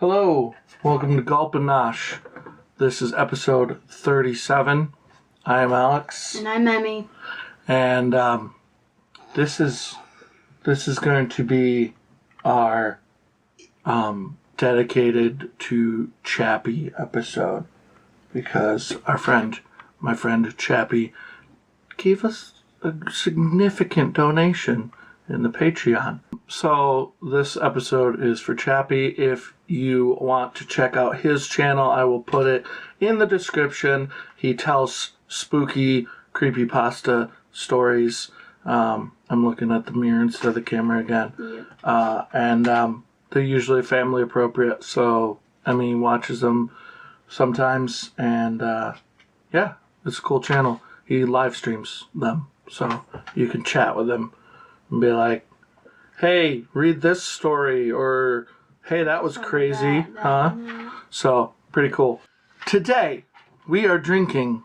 Hello, welcome to Gulp and Nosh. This is episode 37. I am Alex. And I'm Emmy. And this is going to be our dedicated to Chappie episode, because my friend Chappie, gave us a significant donation in the Patreon. So this episode is for Chappie. If you want to check out his channel, I will put it in the description. He tells spooky creepypasta stories. I'm looking at the mirror instead of the camera again. Yep. And they're usually family appropriate, so Emmy watches them sometimes, and yeah, it's a cool channel. He live streams them, so you can chat with him and be like, hey, read this story, or hey, that was crazy, huh? So, pretty cool. Today, we are drinking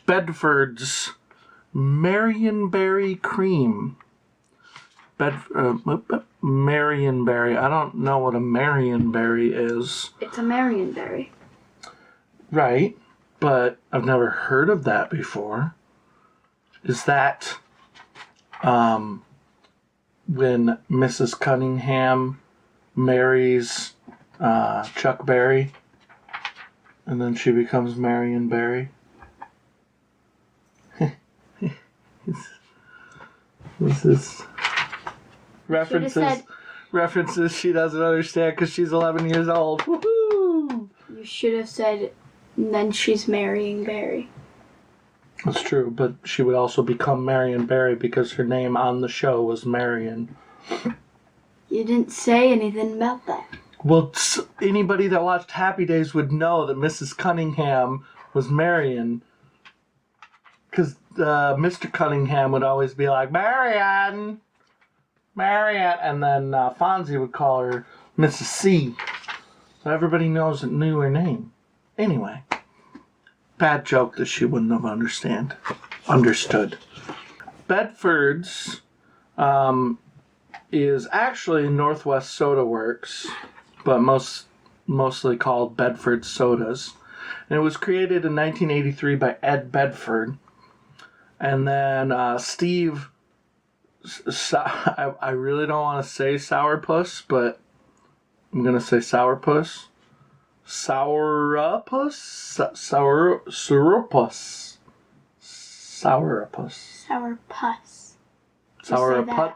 Bedford's Marionberry Creme. Marionberry. I don't know what a Marionberry is. It's a Marionberry. Right, but I've never heard of that before. Is that when Mrs. Cunningham marries Chuck Berry and then she becomes Marionberry? This is references she doesn't understand because she's 11 years old. Woohoo! You should have said, and then she's marrying Barry. That's true, but she would also become Marionberry because her name on the show was Marion. You didn't say anything about that. Well, anybody that watched Happy Days would know that Mrs. Cunningham was Marion. Because Mr. Cunningham would always be like, Marion! Marion! And then Fonzie would call her Mrs. C. So everybody knew her name. Anyway. Bad joke that she wouldn't have understood. Bedford's is actually Northwest Soda Works, but mostly called Bedford Sodas. And it was created in 1983 by Ed Bedford. And then Steve, I really don't want to say Sourpuss, but I'm going to say Sourpuss. Sourpuss.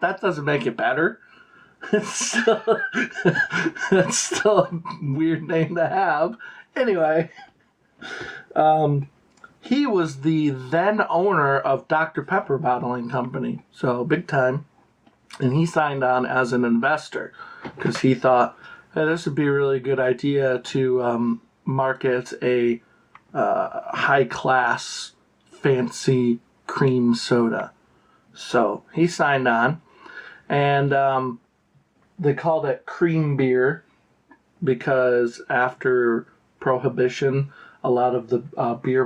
That doesn't make it better. That's still a weird name to have. Anyway, he was the then owner of Dr. Pepper Bottling Company, so big time. And he signed on as an investor because he thought, hey, this would be a really good idea to market a high-class, fancy cream soda. So he signed on, and they called it cream beer because after Prohibition, a lot of the beer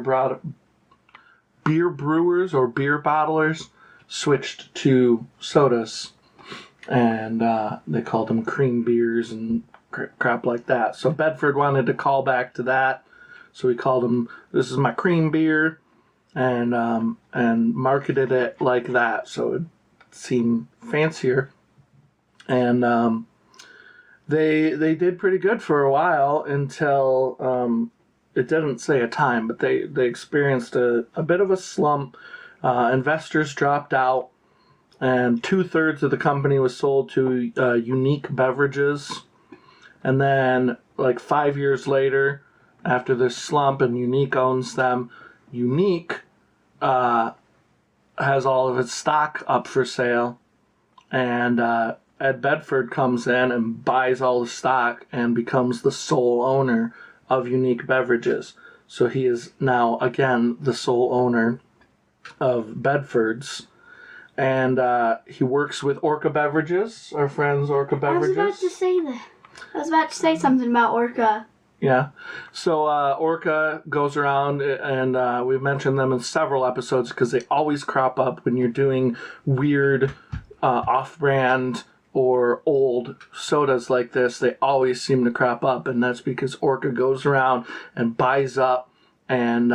brewers or beer bottlers switched to sodas, and they called them cream beers and crap like that. So Bedford wanted to call back to that, so he called them, this is my cream beer, and marketed it like that so it seemed fancier. And they did pretty good for a while until it didn't say a time, but they experienced a bit of a slump. Investors dropped out, and 2/3 of the company was sold to Unique Beverages. And then, like 5 years later, after this slump, and Unique owns them, Unique has all of its stock up for sale, and Ed Bedford comes in and buys all the stock and becomes the sole owner of Unique Beverages. So he is now, again, the sole owner of Bedford's. And he works with Orca Beverages, our friends Orca Beverages. I was about to say something about Orca. Yeah. So Orca goes around, and we've mentioned them in several episodes because they always crop up when you're doing weird off-brand or old sodas like this, they always seem to crop up, and that's because Orca goes around and buys up and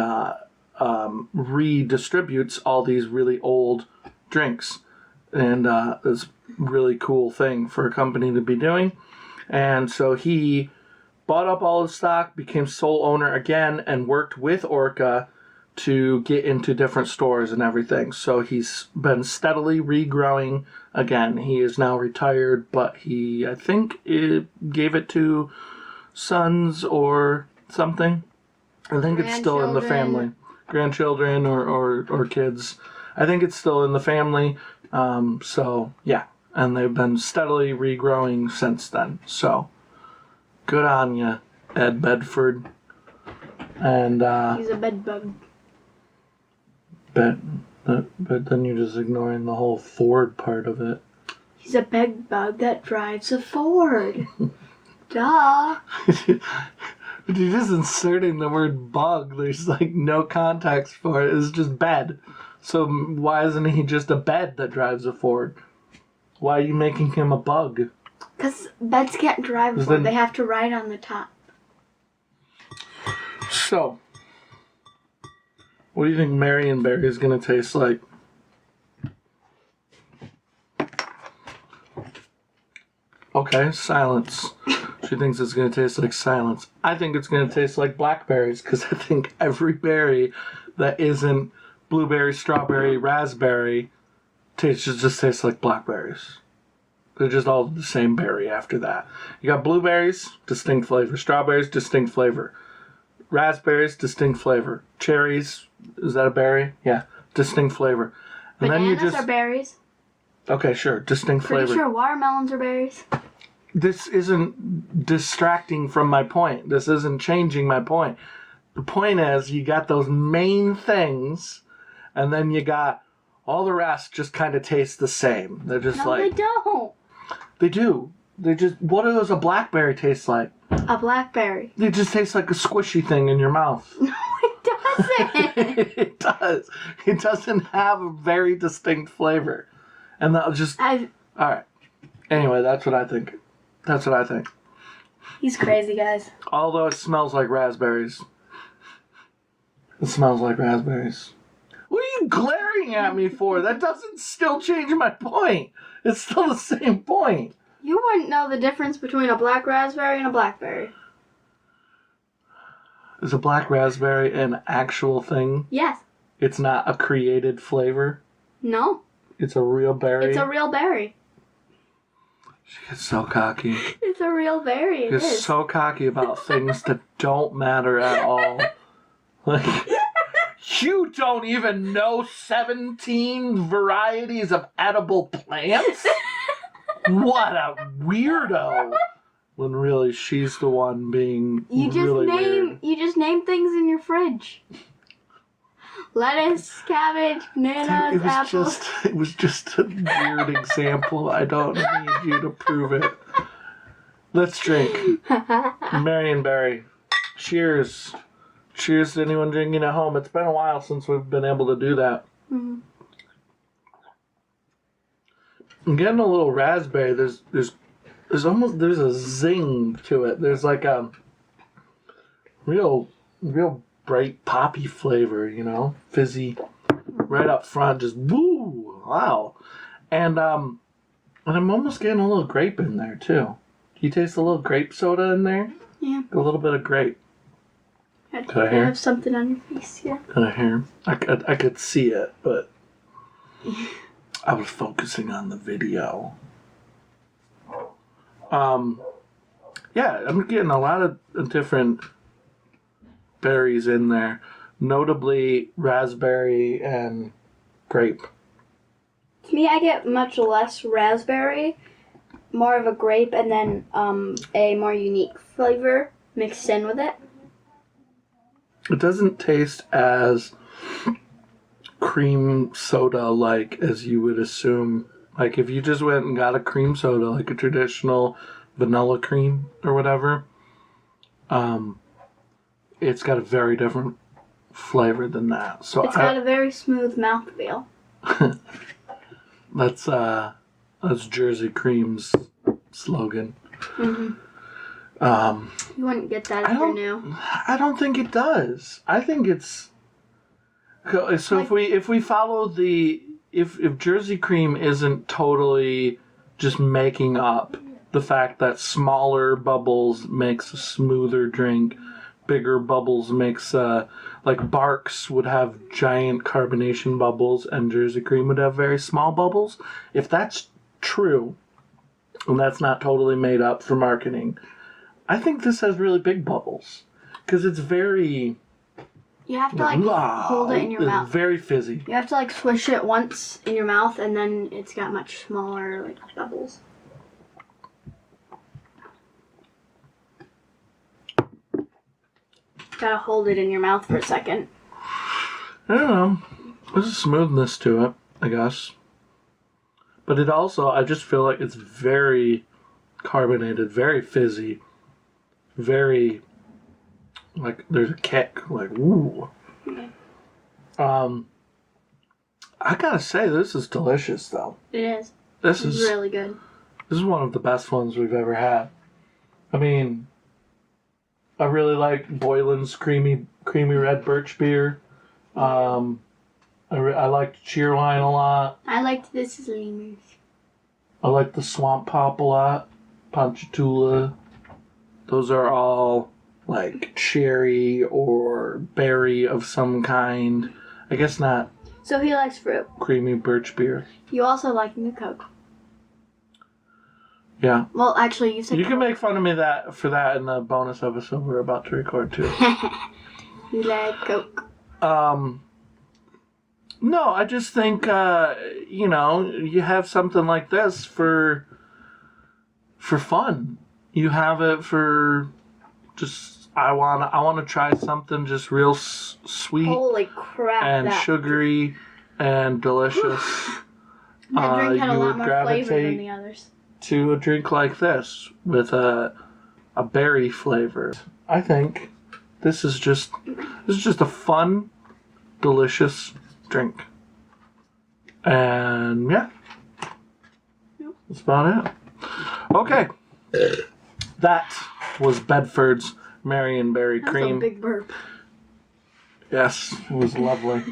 redistributes all these really old drinks. And it's a really cool thing for a company to be doing. And so he bought up all his stock, became sole owner again, and worked with Orca to get into different stores and everything. So he's been steadily regrowing again. He is now retired, but he, I think, gave it to sons or something. I think it's still in the family. Grandchildren or kids. I think it's still in the family. So, yeah. And they've been steadily regrowing since then. So, good on you, Ed Bedford. And, he's a bedbug. But then you're just ignoring the whole Ford part of it. He's a bedbug that drives a Ford. Duh. You're just inserting the word bug. There's like no context for it. It's just bed. So why isn't he just a bed that drives a Ford? Why are you making him a bug? Because beds can't drive a Ford. They have to ride on the top. So, what do you think Marionberry is going to taste like? Okay, silence. She thinks it's going to taste like silence. I think it's going to taste like blackberries, because I think every berry that isn't blueberry, strawberry, raspberry just tastes like blackberries. They're just all the same berry after that. You got blueberries, distinct flavor. Strawberries, distinct flavor. Raspberries, distinct flavor. Cherries, is that a berry? Yeah, distinct flavor. And Bananas then you just are berries. Okay, sure, distinct Pretty flavor. sure watermelons are berries. This isn't distracting from my point. This isn't changing my point. The point is, you got those main things, and then you got all the rest just kind of taste the same. They're just No, they don't. They do. They just. What does a blackberry taste like? A blackberry. It just tastes like a squishy thing in your mouth. No, it doesn't. It does. It doesn't have a very distinct flavor. And that'll just... Alright. Anyway, that's what I think. That's what I think. He's crazy, guys. Although it smells like raspberries. It smells like raspberries. What are you glaring at me for? That doesn't still change my point. It's still the same point. You wouldn't know the difference between a black raspberry and a blackberry. Is a black raspberry an actual thing? Yes. It's not a created flavor? No. It's a real berry? It's a real berry. She gets so cocky. It's a real berry. It She's is. so cocky about things that don't matter at all. Like, you don't even know 17 varieties of edible plants? What a weirdo. When really she's the one being really weird. You just name things in your fridge. Lettuce, cabbage, bananas, apples. It was just a weird example. I don't need you to prove it. Let's drink. Marionberry. Cheers. Cheers to anyone drinking at home. It's been a while since we've been able to do that. Mm-hmm. I'm getting a little raspberry. There's a zing to it. There's like a real bright poppy flavor, you know, fizzy, right up front, just woo, wow. And I'm almost getting a little grape in there too. Do you taste a little grape soda in there? Yeah. A little bit of grape. Could I have something on your face? Yeah. Can I hear? I could see it, but I was focusing on the video. Yeah, I'm getting a lot of different berries in there, notably raspberry and grape. To me, I get much less raspberry, more of a grape, and then a more unique flavor mixed in with it. It doesn't taste as cream soda-like as you would assume. Like if you just went and got a cream soda, like a traditional vanilla cream or whatever, it's got a very different flavor than that. So it's got a very smooth mouthfeel. That's That's Jersey Creme's slogan. You wouldn't get that if you're new. I don't think it does. I think it's so. Like, if we follow if Jersey Cream isn't totally just making up the fact that smaller bubbles makes a smoother drink, bigger bubbles makes like Barks would have giant carbonation bubbles and Jersey Cream would have very small bubbles. If that's true, and that's not totally made up for marketing, I think this has really big bubbles because it's very. You have to like hold it in your mouth. Very fizzy. You have to like swish it once in your mouth, and then it's got much smaller like bubbles. Gotta hold it in your mouth for a second. I don't know. There's a smoothness to it, I guess. But it also, I just feel like it's very carbonated, very fizzy, very, like, there's a kick, like, ooh. Yeah. I gotta say, this is delicious, though. It is. This is really good. This is one of the best ones we've ever had. I mean, I really like Boylan's creamy red birch beer. I liked Cheerwine a lot. I liked This Is Lemurs. I like the Swamp Pop a lot. Ponchatoula. Those are all like cherry or berry of some kind. I guess not So he likes fruit. creamy birch beer. You also like New Coke. Yeah. Well, actually, you said You can make fun of me for that in the bonus episode we're about to record too. You like Coke. No, I just think you have something like this for fun. You have it for just I want to try something just real sweet. Holy crap! And sugary and delicious. That drink had a you lot would more flavor than gravitate the others. to a drink like this with a berry flavor. I think this is just a fun, delicious drink. And yeah, that's about it. Okay, that was Bedford's Marionberry Creme. That's a big burp. Yes, it was lovely.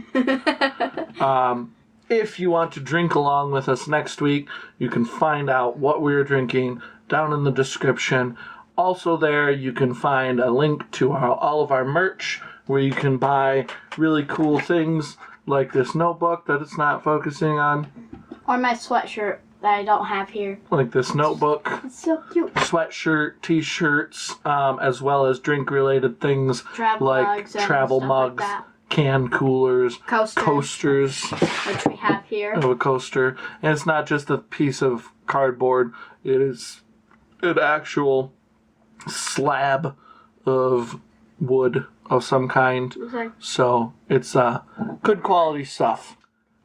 If you want to drink along with us next week, you can find out what we're drinking down in the description. Also there, you can find a link to all of our merch where you can buy really cool things like this notebook that it's not focusing on. Or my sweatshirt that I don't have here. Like this notebook. It's so cute. Sweatshirt, t-shirts, as well as drink-related things Travel like mugs and travel stuff mugs, like that. can coolers, coasters, which we have here. of a coaster. And it's not just a piece of cardboard. It is an actual slab of wood of some kind. Okay. So it's good quality stuff.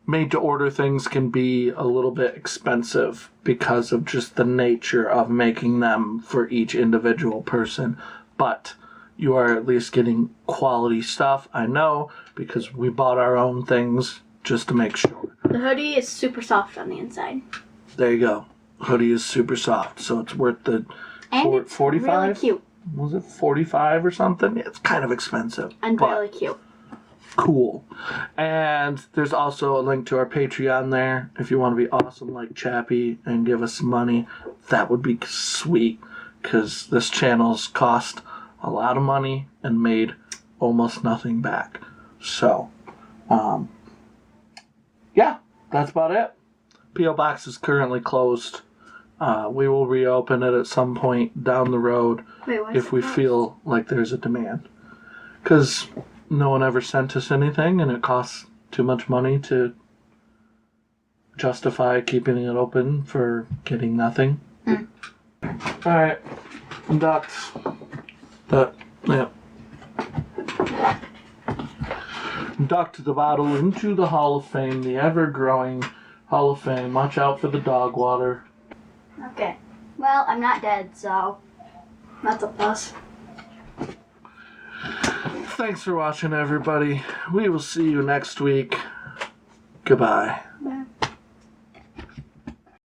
Made to order things can be a little bit expensive because of just the nature of making them for each individual person. But you are at least getting quality stuff, I know, because we bought our own things just to make sure. The hoodie is super soft on the inside. There you go. Hoodie is super soft, so it's worth the And it's 45? really cute. Was it 45 or something? It's kind of expensive. And but really cute. cool. And there's also a link to our Patreon there. If you want to be awesome like Chappie and give us some money, that would be sweet. Because this channel's cost a lot of money and made almost nothing back. So, yeah, that's about it. P.O. Box is currently closed. We will reopen it at some point down the road. Wait, if we feel like there's a demand. Because no one ever sent us anything, and it costs too much money to justify keeping it open for getting nothing. Alright, ducks. Yeah. Ducked the bottle into the Hall of Fame, the ever-growing Hall of Fame. Watch out for the dog water. Okay. Well, I'm not dead, so that's a plus. Thanks for watching, everybody. We will see you next week. Goodbye.